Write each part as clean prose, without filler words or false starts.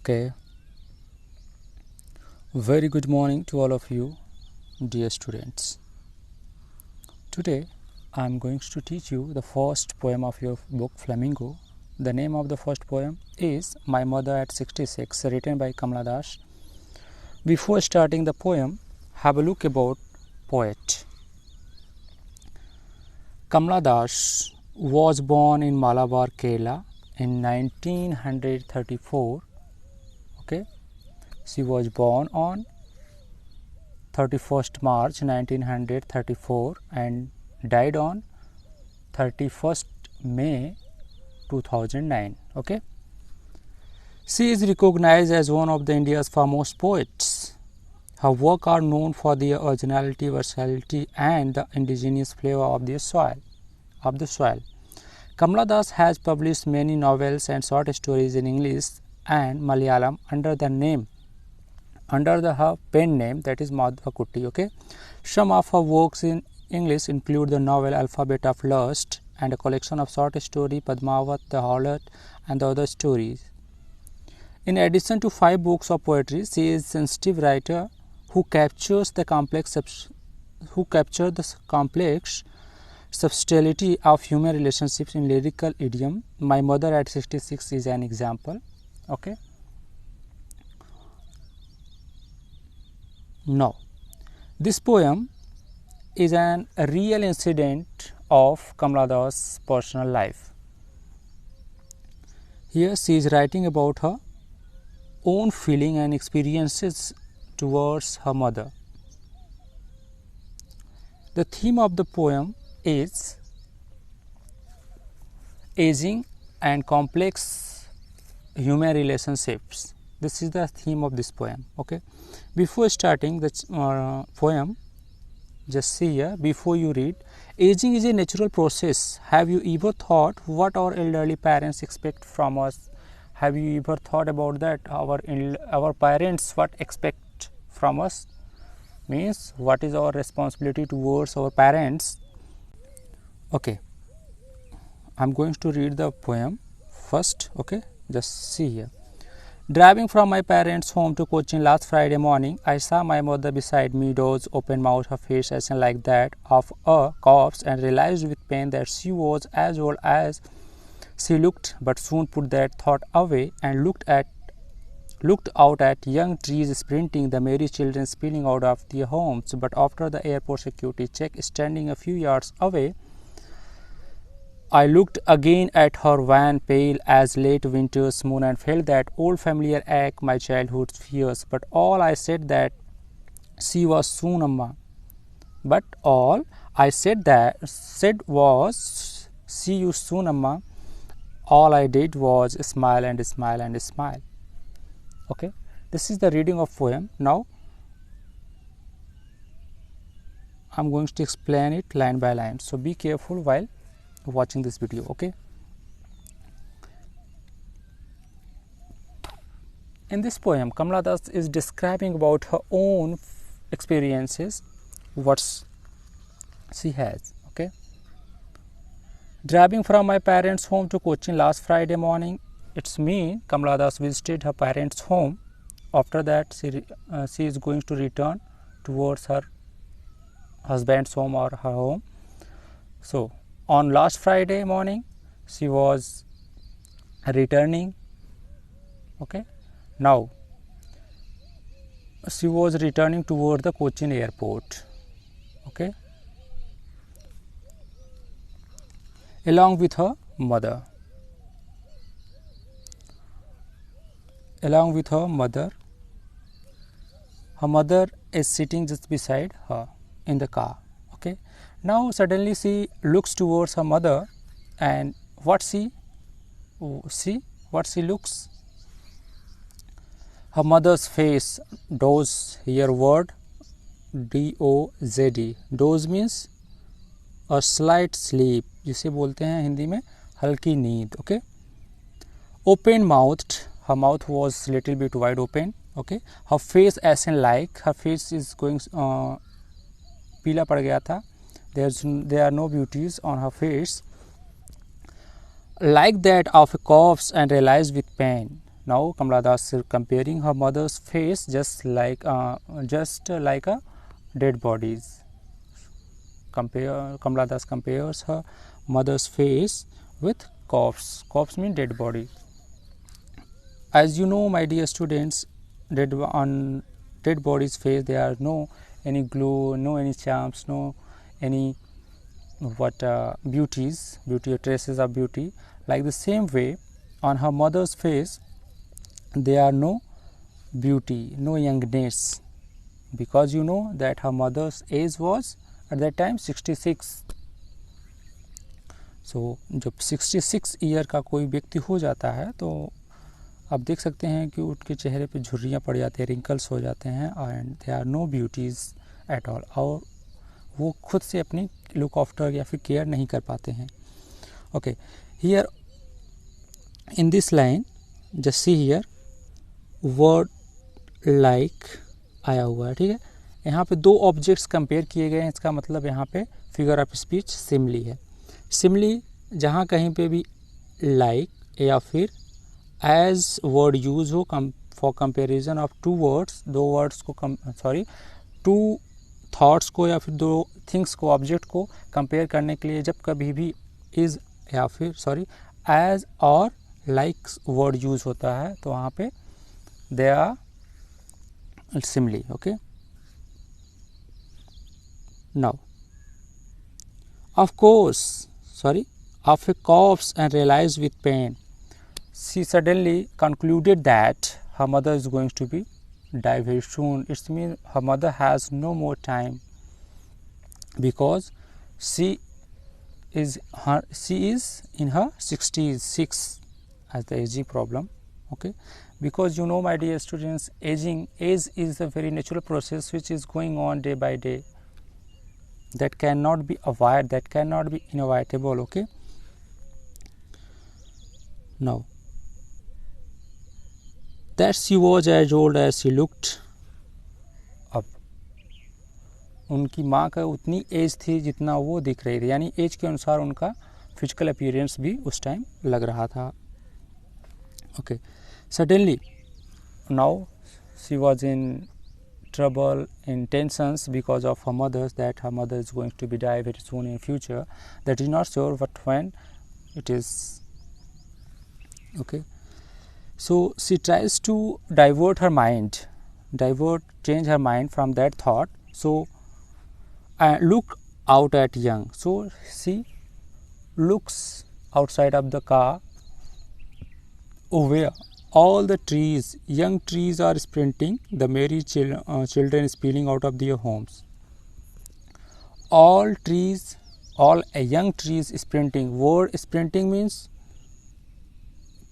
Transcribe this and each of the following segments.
Okay, very good morning to all of you, dear students. Today I am going to teach you the first poem of your book Flamingo. The name of the first poem is My Mother at 66, written by Kamala Das. Before starting the poem, have a look about poet. Kamala Das was born in Malabar, Kerala in 1934. Okay, she was born on 31st March 1934 and died on 31st May 2009. Okay, she is recognized as one of the India's foremost poets. Her work are known for their originality, versatility, and the indigenous flavor of the soil. Kamala Das has published many novels and short stories in English and Malayalam under her pen name, that is Madhva Kutty. Okay, some of her works in English include the novel Alphabet of Lust and a collection of short stories Padmavat, The Harlot, and the other stories. In addition to 5 books of poetry, she is a sensitive writer who captures the complex subtlety of human relationships in lyrical idiom. My Mother at 66 is an example. Okay. Now, this poem is a real incident of Kamala Das' personal life. Here she is writing about her own feeling and experiences towards her mother. The theme of the poem is aging and complex human relationships. This is the theme of this poem. Okay, before starting the poem, just see here, before you read, aging is a natural process. Have you ever thought what our elderly parents expect from us? Have you ever thought about that? Our parents what expect from us? Means what is our responsibility towards our parents? Okay, I'm going to read the poem first. Okay, just see here. Driving from my parents' home to Cochin last Friday morning, I saw my mother beside me, doors open mouth, her face as like that of a corpse, and realized with pain that she was as old as she looked, but soon put that thought away and looked out at young trees sprinting, the merry children spilling out of their homes. But after the airport security check, standing a few yards away, I looked again at her van, pale as late winter's moon, and felt that old familiar ache, my childhood's fears. But all I said that she was soon Amma. But all I said was see you soon Amma. All I did was smile and smile and smile. Okay, this is the reading of poem. Now I'm going to explain it line by line. So be careful while watching this video. Okay, in this poem Kamala Das is describing about her own experiences, what she has. Okay, driving from my parents' home to Cochin last Friday morning, it's me, Kamala Das, visited her parents' home. After that she is going to return towards her husband's home or her home. So on last Friday morning she was returning. Okay, now she was returning toward the Cochin airport. Okay, along with her mother. Her mother is sitting just beside her in the car. Okay, now suddenly she looks towards her mother, and what she looks, her mother's face. Doze, here word DOZD. Doze means a slight sleep, जिसे बोलते हैं हिंदी में हल्की नींद. Okay, open mouthed, her mouth was little bit wide open. Okay, her face as in like her face is going पीला पड़ गया था. There are no beauties on her face, like that of a corpse, and realized with pain Now Kamala Das is comparing her mother's face just like a dead bodies. Kamala Das compares her mother's face with corpse. Corpse means dead body. As you know, my dear students, on dead body's face there are no any glue, no any charms, no any beauty or traces of beauty. Like the same way, on her mother's face there are no beauty, no youngness, because you know that her mother's age was at that time 66. सो जब 66 year का कोई व्यक्ति हो जाता है तो आप देख सकते हैं कि उनके चेहरे पे झुर्रियाँ पड़ जाती हैं, रिंकल्स हो जाते हैं, and they are no beauties at all, और वो खुद से अपनी लुक आफ्टर या फिर केयर नहीं कर पाते हैं. Okay, here in this line just see here word like आया हुआ है. ठीक है, यहाँ पे दो ऑब्जेक्ट्स कंपेयर किए गए हैं. इसका मतलब यहाँ पे फिगर ऑफ स्पीच सिमली है. सिमली जहाँ कहीं पे भी लाइक या फिर एज वर्ड यूज हो for comparison of two words, दो वर्ड्स को टू थॉट्स को या फिर दो थिंग्स को, ऑब्जेक्ट को कंपेयर करने के लिए जब कभी भी इज या फिर एज और लाइक वर्ड यूज होता है तो वहाँ पे they are simply. Okay, now of a corpse and realized with pain, she suddenly concluded that her mother is going to be die very soon. It means her mother has no more time, because she is in her 66 as the aging problem. Okay, because you know, my dear students, age is a very natural process which is going on day by day, that cannot be avoided, that cannot be inevitable. Okay, now that she was as old as she looked. अब उनकी माँ का उतनी as थी जितना वो दिख रही थी, यानी एज के अनुसार उनका फिजिकल अपीयरेंस भी उस टाइम लग रहा था. Okay, suddenly now she was in trouble, in tensions because of her mother, that her mother is going to be die very soon in future, that is not sure but when it is. Okay, so she tries to change her mind from that thought. So look out at Young. So she looks outside of the car where all the trees, young trees are sprinting, the merry children spilling out of their homes. All young trees sprinting. Word sprinting means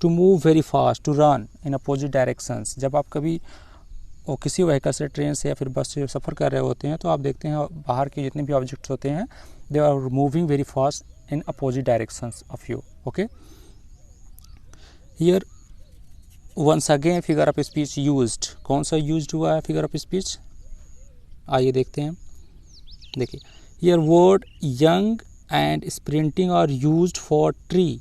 to move very fast, to run in opposite directions. जब आप कभी किसी vehicle से, train से या फिर बस से सफ़र कर रहे होते हैं तो आप देखते हैं बाहर के जितने भी ऑब्जेक्ट्स होते हैं, they are moving very fast in opposite directions of you. Okay, here once again figure of speech used. कौन सा यूज्ड हुआ है फिगर ऑफ स्पीच, आइए देखते हैं. देखिए, here word young and sprinting are used for tree.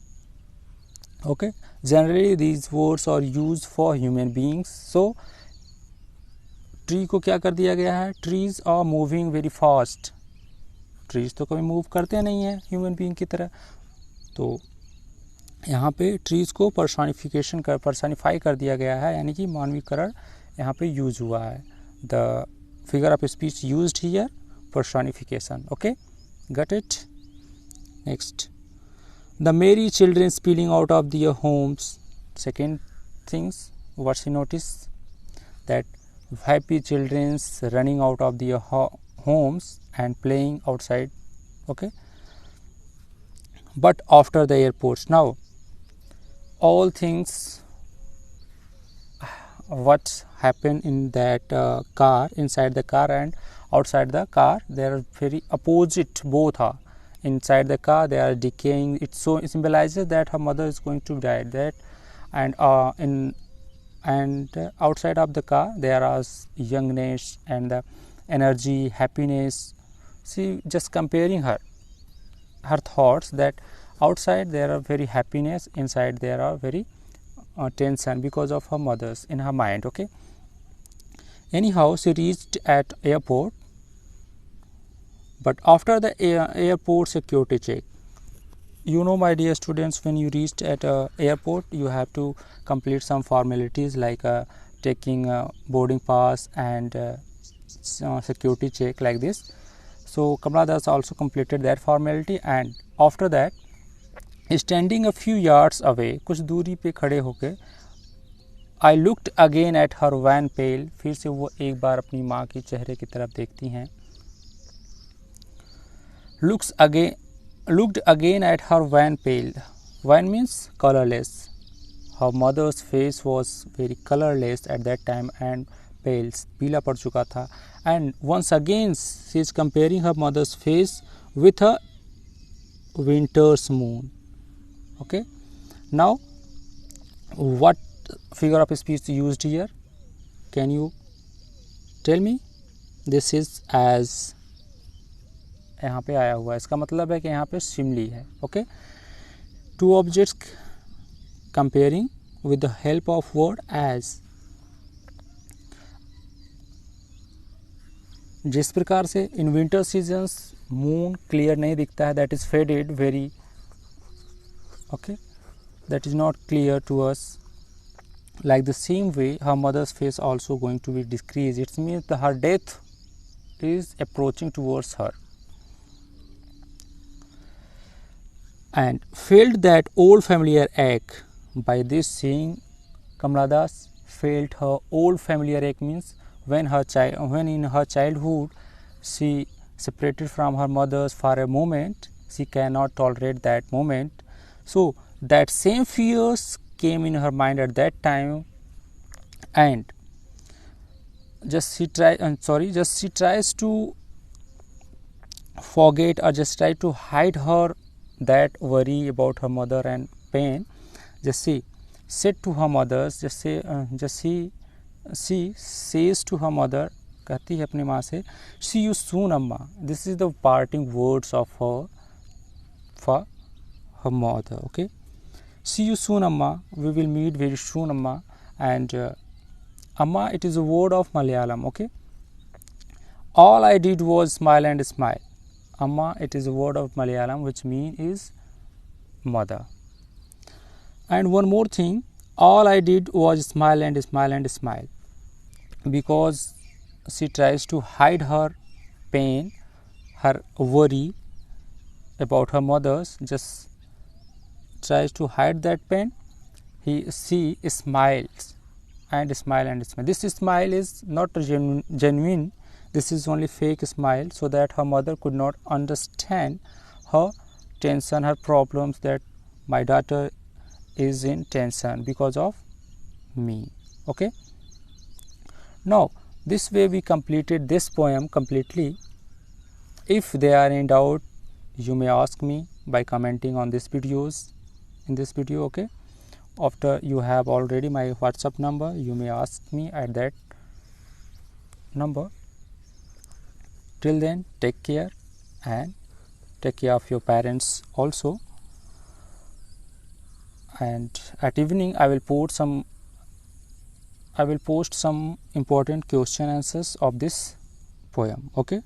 Okay, generally these words are used for human beings. So tree को क्या कर दिया गया है, trees are moving very fast. Trees तो कभी मूव करते नहीं हैं ह्यूमन बीइंग की तरह, तो यहाँ पे ट्रीज़ को पर्सनिफाई कर दिया गया है, यानी कि मानवीकरण यहाँ पे यूज हुआ है. The figure of speech used here personification. Okay, got it? Next, the merry children spilling out of their homes. Second things what she noticed, that happy children running out of their homes and playing outside. Okay, but after the airports, now all things what happened in that car, inside the car and outside the car, they are very opposite. Both are inside the car, they are decaying. It symbolizes that her mother is going to die. That and outside of the car there are youngness and the energy, happiness. She just comparing her thoughts, that outside there are very happiness, inside there are very tension because of her mother's in her mind. Okay, anyhow, she reached at airport, but after the airport security check, you know, my dear students, when you reached at a airport, you have to complete some formalities like taking a boarding pass and security check like this. So Kamala Das also completed that formality, and after that, standing a few yards away, कुछ दूरी पे खड़े होके, I looked again at her wan pale, फिर से वो एक बार अपनी माँ के चेहरे की तरफ देखती हैं. Looked again at her wan pale. Wan means colorless. Her mother's face was very colorless at that time and pale, पीला पड़ चुका था. And once again she is comparing her mother's face with a winter's moon. Okay. Now, what figure of speech used here? Can you tell me? This is as, यहाँ पे आया हुआ है, इसका मतलब है कि यहाँ पे सिमिली है. Okay, two objects comparing with the help of word as. जिस प्रकार से in winter seasons moon clear नहीं दिखता है, that is faded very. Okay, that is not clear to us. Like the same way her mother's face also going to be decrease. It's means her death is approaching towards her. And felt that old familiar ache. By this saying, Kamala Das felt her old familiar ache, means when in her childhood she separated from her mother for a moment, she cannot tolerate that moment. So that same fears came in her mind at that time, and she tries to forget or just try to hide her that worry about her mother and pain. Just she said to her mother, she says to her mother, कहती है अपनी माँ से, see you soon अम्मा. This is the parting words of her for her mother. Okay, see you soon अम्मा, we will meet very soon अम्मा. And अम्मा, it is a word of Malayalam. Okay, all I did was smile and smile. Amma, it is a word of Malayalam which mean is mother. And one more thing, all I did was smile and smile and smile, because she tries to hide her pain, her worry about her mother's, just tries to hide that pain. She smiles and smile and smile. This smile is not genuine. This is only fake smile, so that her mother could not understand her tension, her problems, that my daughter is in tension because of me. Okay. Now, this way we completed this poem completely. If they are in doubt, you may ask me by commenting on this videos, in this video. Okay. After you have already my WhatsApp number, you may ask me at that number. Till then, take care and take care of your parents also. And at evening, I will post some important question answers of this poem. Okay.